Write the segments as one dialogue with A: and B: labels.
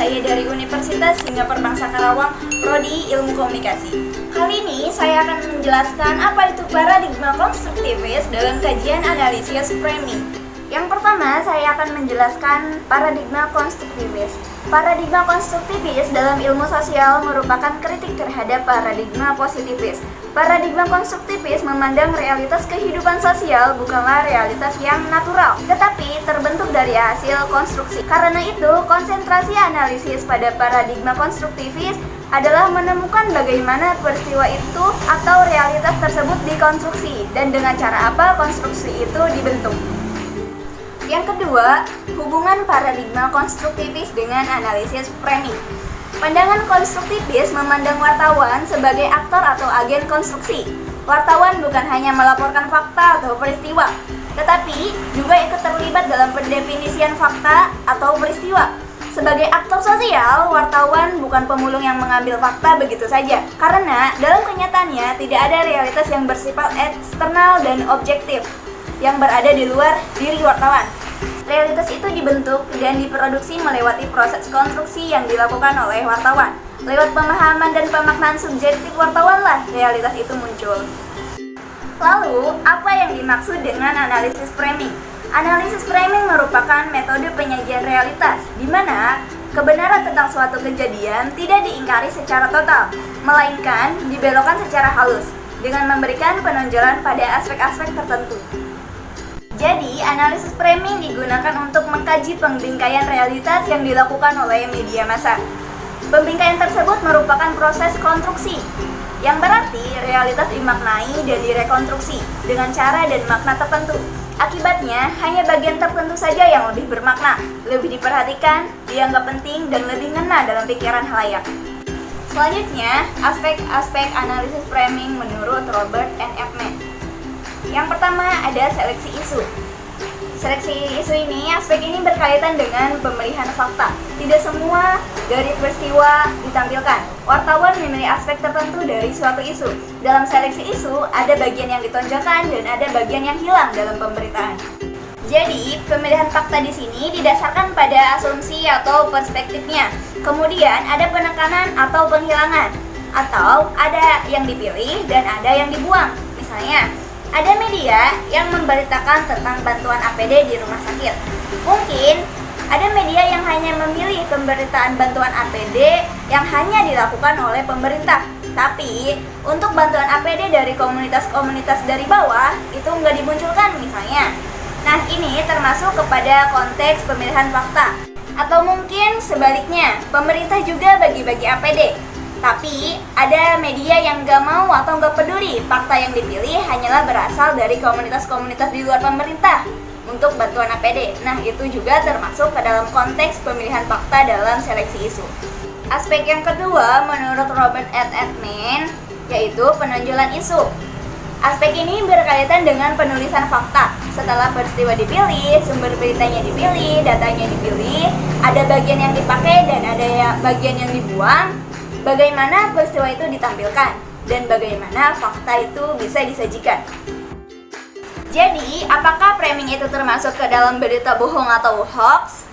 A: saya dari Universitas Singapura Bangsa Karawang, Prodi Ilmu Komunikasi. Kali ini saya akan menjelaskan apa itu paradigma konstruktivis dalam kajian analisis framing. Yang pertama, saya akan menjelaskan paradigma konstruktivis. Paradigma konstruktivis dalam ilmu sosial merupakan kritik terhadap paradigma positivis. Paradigma konstruktivis memandang realitas kehidupan sosial bukanlah realitas yang natural, tetapi terbentuk dari hasil konstruksi. Karena itu, konsentrasi analisis pada paradigma konstruktivis adalah menemukan bagaimana peristiwa itu atau realitas tersebut dikonstruksi dan dengan cara apa konstruksi itu dibentuk. Yang kedua, hubungan paradigma konstruktivis dengan analisis framing. Pandangan konstruktivis memandang wartawan sebagai aktor atau agen konstruksi. Wartawan bukan hanya melaporkan fakta atau peristiwa, tetapi juga ikut terlibat dalam pendefinisian fakta atau peristiwa. Sebagai aktor sosial, wartawan bukan pemulung yang mengambil fakta begitu saja, karena dalam kenyataannya tidak ada realitas yang bersifat eksternal dan objektif yang berada di luar diri wartawan. Realitas itu dibentuk dan diproduksi melewati proses konstruksi yang dilakukan oleh wartawan. Lewat pemahaman dan pemaknaan subjektif wartawanlah realitas itu muncul. Lalu, apa yang dimaksud dengan analisis framing? Analisis framing merupakan metode penyajian realitas, di mana kebenaran tentang suatu kejadian tidak diingkari secara total, melainkan dibelokkan secara halus, dengan memberikan penonjolan pada aspek-aspek tertentu. Jadi, analisis framing digunakan untuk mengkaji pembingkaian realitas yang dilakukan oleh media massa. Pembingkaian tersebut merupakan proses konstruksi, yang berarti realitas dimaknai dan direkonstruksi dengan cara dan makna tertentu. Akibatnya, hanya bagian tertentu saja yang lebih bermakna, lebih diperhatikan, dianggap penting, dan lebih ngena dalam pikiran khalayak. Selanjutnya, aspek-aspek analisis framing menurut Robert N. Eggman. Yang pertama ada seleksi isu. Seleksi isu ini, aspek ini berkaitan dengan pemilihan fakta. Tidak semua dari peristiwa ditampilkan. Wartawan memilih aspek tertentu dari suatu isu. Dalam seleksi isu, ada bagian yang ditonjolkan dan ada bagian yang hilang dalam pemberitaan. Jadi, pemilihan fakta di sini didasarkan pada asumsi atau perspektifnya. Kemudian ada penekanan atau penghilangan, atau ada yang dipilih dan ada yang dibuang. Misalnya, ada media yang memberitakan tentang bantuan APD di rumah sakit. Mungkin ada media yang hanya memilih pemberitaan bantuan APD yang hanya dilakukan oleh pemerintah. Tapi untuk bantuan APD dari komunitas-komunitas dari bawah itu nggak dimunculkan misalnya. Nah, ini termasuk kepada konteks pemilihan fakta. Atau mungkin sebaliknya, pemerintah juga bagi-bagi APD. Tapi ada media yang gak mau atau gak peduli fakta yang dipilih hanyalah berasal dari komunitas-komunitas di luar pemerintah untuk bantuan APD. Nah, itu juga termasuk ke dalam konteks pemilihan fakta dalam seleksi isu. Aspek yang kedua menurut Robert N. Eggman yaitu penonjolan isu. Aspek ini berkaitan dengan penulisan fakta. Setelah peristiwa dipilih, sumber beritanya dipilih, datanya dipilih, ada bagian yang dipakai dan ada bagian yang dibuang. Bagaimana peristiwa itu ditampilkan dan bagaimana fakta itu bisa disajikan. Jadi, apakah framing itu termasuk ke dalam berita bohong atau hoax?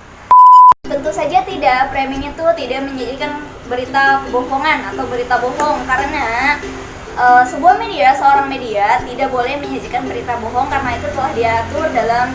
A: Tentu saja tidak. Framing itu tidak menjadikan berita kebohongan atau berita bohong karena seorang media tidak boleh menyajikan berita bohong karena itu telah diatur dalam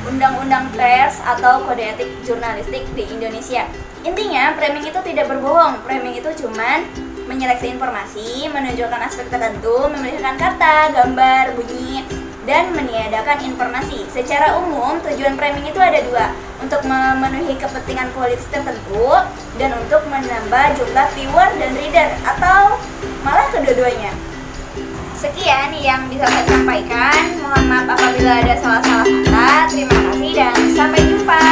A: Undang-Undang Pers atau Kode Etik Jurnalistik di Indonesia. Intinya, framing itu tidak berbohong. Framing itu cuman menyeleksi informasi, menunjukkan aspek tertentu, memilihkan kata, gambar, bunyi, dan meniadakan informasi. Secara umum, tujuan framing itu ada dua, untuk memenuhi kepentingan politis tertentu dan untuk menambah jumlah viewer dan reader, atau malah kedua-duanya. Sekian yang bisa saya sampaikan. Mohon maaf apabila ada salah-salah kata. Terima kasih dan sampai jumpa.